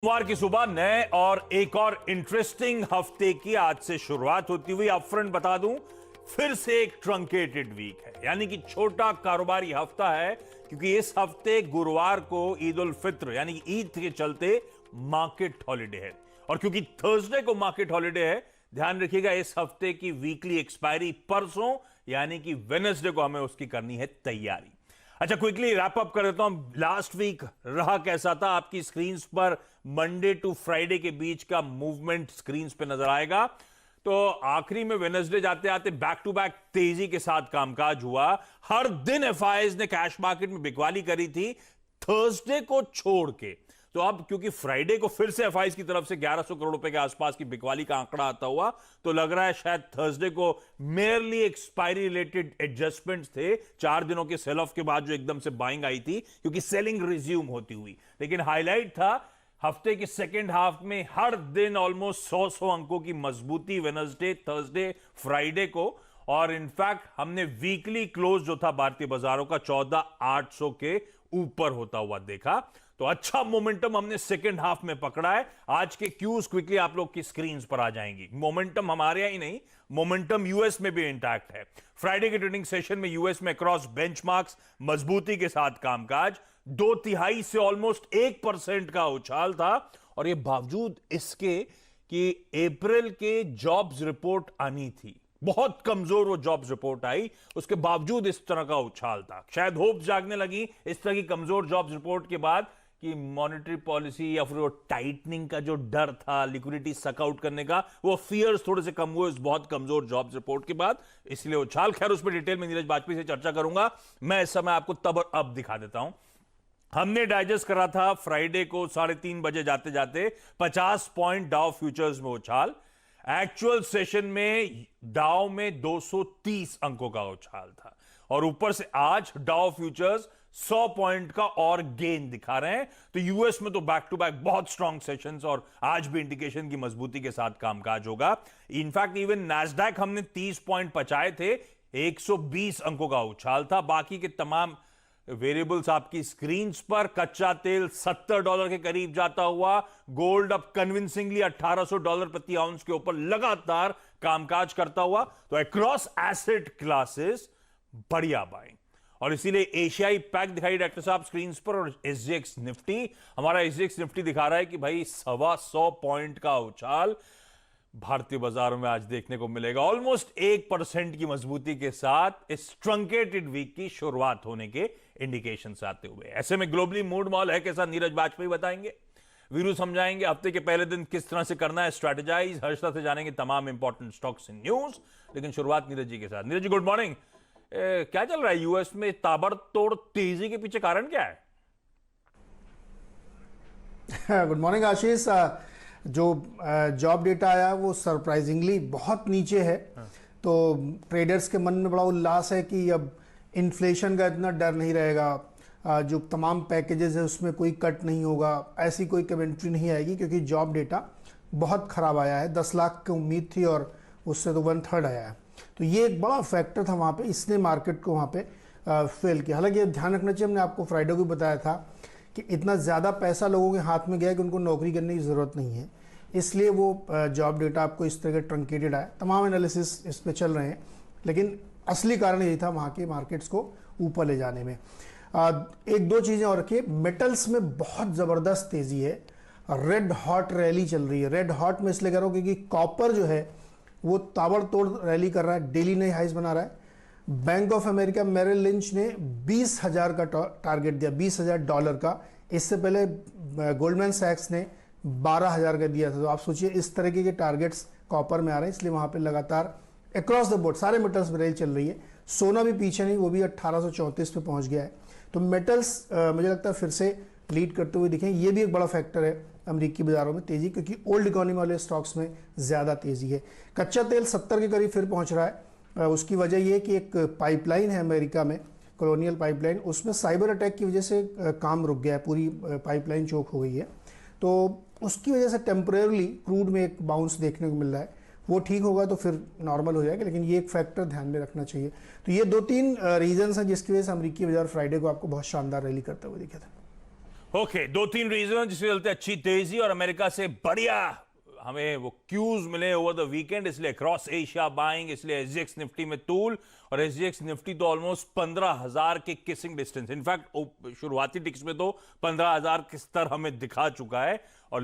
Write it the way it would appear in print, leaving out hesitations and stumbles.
सोमवार की सुबह नए और एक और इंटरेस्टिंग हफ्ते की आज से शुरुआत होती हुई अपफ्रंट बता दूं, फिर से एक ट्रंकेटेड वीक है, यानी कि छोटा कारोबारी हफ्ता है, क्योंकि इस हफ्ते गुरुवार को ईद उल फित्र यानी कि ईद के चलते मार्केट हॉलिडे है। और क्योंकि थर्सडे को मार्केट हॉलिडे है, ध्यान रखिएगा इस हफ्ते की वीकली एक्सपायरी परसों यानी कि वेडनेसडे को हमें उसकी करनी है तैयारी। अच्छा, क्विकली रैप अप कर देता हूं, लास्ट वीक रहा कैसा था। आपकी स्क्रीन पर मंडे टू फ्राइडे के बीच का मूवमेंट स्क्रीन पे नजर आएगा। तो आखिरी में वेडनेसडे जाते आते बैक टू बैक तेजी के साथ कामकाज हुआ। हर दिन एफआईआईज ने कैश मार्केट में बिकवाली करी थी, थर्सडे को छोड़ के। तो अब क्योंकि फ्राइडे को फिर से एफआईआईज की तरफ से 1100 करोड़ रुपए के आसपास की बिकवाली का आंकड़ा आता हुआ, तो लग रहा है शायद थर्सडे को मेयरली एक्सपायरी रिलेटेड एडजस्टमेंट्स थे, 4 दिनों के सेल ऑफ के बाद जो एकदम से बाइंग आई थी, क्योंकि सेलिंग रिज्यूम होती हुई। लेकिन हाईलाइट था हफ्ते के सेकेंड हाफ में हर दिन ऑलमोस्ट 100 अंकों की मजबूती, वेडनेसडे, थर्सडे, फ्राइडे को। और इनफैक्ट हमने वीकली क्लोज जो था भारतीय बाजारों का 14,800 के ऊपर होता हुआ देखा। तो अच्छा मोमेंटम हमने सेकेंड हाफ में पकड़ा है। आज के क्यूज क्विकली आप लोग की स्क्रीन पर आ जाएंगी। मोमेंटम हमारे यहां ही नहीं, मोमेंटम यूएस में भी इंटैक्ट है। फ्राइडे के ट्रेडिंग सेशन में यूएस में क्रॉस बेंचमार्क्स मजबूती के साथ कामकाज, 2/3 से ऑलमोस्ट 1% का उछाल था। और यह बावजूद इसके कि अप्रैल के जॉब्स रिपोर्ट आनी थी, बहुत कमजोर वो जॉब्स रिपोर्ट आई, उसके बावजूद इस तरह का उछाल था। शायद होप जागने लगी इस तरह की कमजोर जॉब्स रिपोर्ट के बाद कि मॉनेटरी पॉलिसी या फिर वो टाइटनिंग का जो डर था, लिक्विडिटी सक आउट करने का, वो फियर्स थोड़े से कम हुए इस बहुत कमजोर जॉब्स रिपोर्ट के बाद, इसलिए उछाल। खैर उस पर डिटेल में नीरज बाजपेयी से चर्चा करूंगा। मैं इस समय आपको तब और अब दिखा देता हूं। हमने डाइजेस्ट करा था फ्राइडे को 3:30 बजे जाते जाते 50 पॉइंट डाउ फ्यूचर्स में उछाल। एक्चुअल सेशन में डाउ में 230 अंकों का उछाल था। और ऊपर से आज डाउ फ्यूचर्स 100 पॉइंट का और गेन दिखा रहे हैं। तो यूएस में तो बैक टू बैक बहुत स्ट्रॉन्ग सेशंस, और आज भी इंडिकेशन की मजबूती के साथ कामकाज होगा। इनफैक्ट इवन नैस्डैक हमने 30 पॉइंट पचाए थे, 120 अंकों का उछाल था। बाकी के तमाम वेरिएबल्स आपकी स्क्रीन पर। कच्चा तेल $70 के करीब जाता हुआ, गोल्ड अब कन्विंसिंगली $1800 प्रति आउंस के ऊपर लगातार कामकाज करता हुआ। तो अक्रॉस एसेट क्लासेस बढ़िया बाइंग। और इसीलिए एशियाई पैक दिखाई डॉक्टर साहब स्क्रीन पर, और एसजीएक्स निफ्टी, हमारा एसजीएक्स निफ्टी दिखा रहा है कि भाई 125 पॉइंट का उछाल भारतीय बाजारों में आज देखने को मिलेगा, ऑलमोस्ट 1% की मजबूती के साथ इस ट्रंकेटेड वीक की शुरुआत होने के इंडिकेशन आते हुए। ऐसे में ग्लोबली मूड मॉल है कैसा, नीरज बाजपेयी बताएंगे, वीरू समझाएंगे हफ्ते के पहले दिन किस तरह से करना है स्ट्रैटेजाइज, हर्षदा से जानेंगे तमाम इंपॉर्टेंट स्टॉक्स इन न्यूज। लेकिन शुरुआत नीरज जी के साथ। Neeraj ji good morning. क्या चल रहा है यूएस में, ताबड़तोड़ तेजी के पीछे कारण क्या है? गुड मॉर्निंग आशीष। जो जॉब डेटा आया वो सरप्राइजिंगली बहुत नीचे है। तो ट्रेडर्स के मन में बड़ा उल्लास है कि अब इन्फ्लेशन का इतना डर नहीं रहेगा, जो तमाम पैकेजेस है उसमें कोई कट नहीं होगा, ऐसी कोई कमेंट्री नहीं आएगी, क्योंकि जॉब डेटा बहुत ख़राब आया है। 10 लाख की उम्मीद थी और उससे तो 1/3 आया है। तो ये एक बड़ा फैक्टर था वहाँ पे, इसने मार्केट को वहाँ पे फेल किया। हालांकि ध्यान रखना चाहिए, हमने आपको फ्राइडे को बताया था कि इतना ज़्यादा पैसा लोगों के हाथ में गया कि उनको नौकरी करने की ज़रूरत नहीं है, इसलिए वो जॉब डेटा आपको इस तरह का ट्रंकेटेड आया। तमाम एनालिसिस इस पर चल रहे हैं, लेकिन असली कारण यही था वहाँ के मार्केट्स को ऊपर ले जाने में। एक दो चीज़ें और रखिए, मेटल्स में बहुत ज़बरदस्त तेज़ी है, रेड हॉट रैली चल रही है। रेड हॉट में इसलिए कह रहा हूँ क्योंकि कॉपर जो है वो ताबड़तोड़ रैली कर रहा है, डेली नए हाइज बना रहा है। Bank of America Merrill Lynch ने 20,000 का टारगेट दिया, $20,000 का। इससे पहले गोल्डमैन सैक्स ने 12,000 का दिया था। तो आप सोचिए इस तरीके के टारगेट्स कॉपर में आ रहे हैं, इसलिए वहाँ पे लगातार अक्रॉस द बोर्ड सारे मेटल्स में रैली चल रही है। सोना भी पीछे नहीं, वो भी 1834 पे पहुँच गया है। तो मेटल्स मुझे लगता है फिर से लीड करते हुए दिखें। ये भी एक बड़ा फैक्टर है अमेरिकी बाजारों में तेज़ी, क्योंकि ओल्ड इकोनॉमी वाले स्टॉक्स में ज़्यादा तेज़ी है। कच्चा तेल 70 के करीब फिर पहुँच रहा है। उसकी वजह यह है कि एक पाइपलाइन है अमेरिका में, कॉलोनियल पाइपलाइन, उसमें साइबर अटैक की वजह से काम रुक गया है, पूरी पाइपलाइन चोक हो गई है। तो उसकी वजह से टेम्परेरली क्रूड में एक बाउंस देखने को मिल रहा है। वो ठीक होगा तो फिर नॉर्मल हो जाएगा, लेकिन ये एक फैक्टर ध्यान में रखना चाहिए। तो ये 2-3 रीजंस हैं जिसकी वजह से अमेरिकी बाजार फ्राइडे को आपको बहुत शानदार रैली करते हुए दिखे थे। ओके, दो तीन रीजन जिसके चलते अच्छी तेजी और अमेरिका से बढ़िया हमें वो क्यूज मिले ओवर द वीकेंड, इसलिए क्रॉस एशिया बाइंग, इसलिए एसजीएक्स निफ्टी में तूल, और एसजीएक्स निफ्टी तो ऑलमोस्ट 15,000 के किसिंग डिस्टेंस, इनफैक्ट शुरुआती टिक्स में तो 15,000 के स्तर हमें दिखा चुका है। और